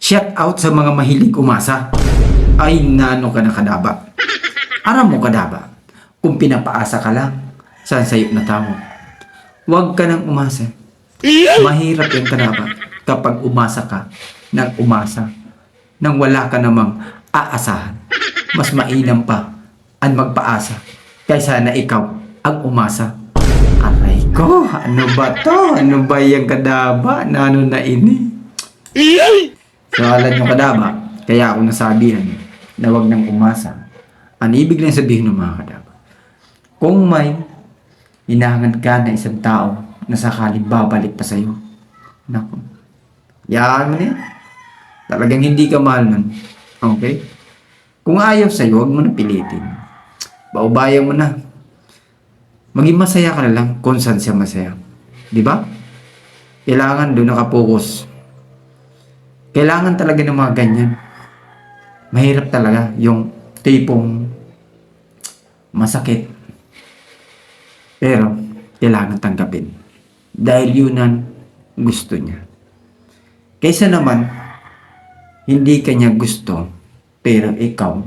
Shout out sa mga mahilig umasa. Ay nano ka na kadaba. Aram mo kadaba, kung pinapaasa ka lang, saan sayop na tao. Huwag ka nang umasa. Mahirap yung kadaba kapag umasa ka ng umasa nang wala ka namang aasahan. Mas mainam pa ang magpaasa kaysa na ikaw ang umasa. Aray ko, ano ba to? Ano ba yung kadaba? Na ano na ini? So alam nyo kadaba, kaya ako nasabihan na huwag nang umasa. Ang ibig lang sabihin ng mga kadaba, kung may hinahangad ka na isang tao na sakaling babalik pa sa'yo, naku, yan mo na yan. Talagang hindi ka mahal nun. Okay? Kung ayaw sa'yo, huwag mo na pilitin. Baubayan mo na. Maging masaya ka na lang kung saan siya masaya. Di ba? Kailangan doon nakapokus. Kailangan talaga ng mga ganyan. Mahirap talaga yung tipong masakit. Pero, kailangan tanggapin. Dahil yun ang gusto niya. Kaysa naman, hindi kanya gusto, pero ikaw,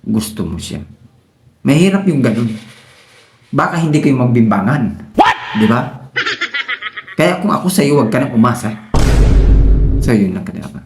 gusto mo siya. Mahirap yung ganun. Baka hindi kayo magbimbangan. What? Di ba? Kaya kung ako sa'yo, huwag ka nang umasa. So, yun lang kadaba.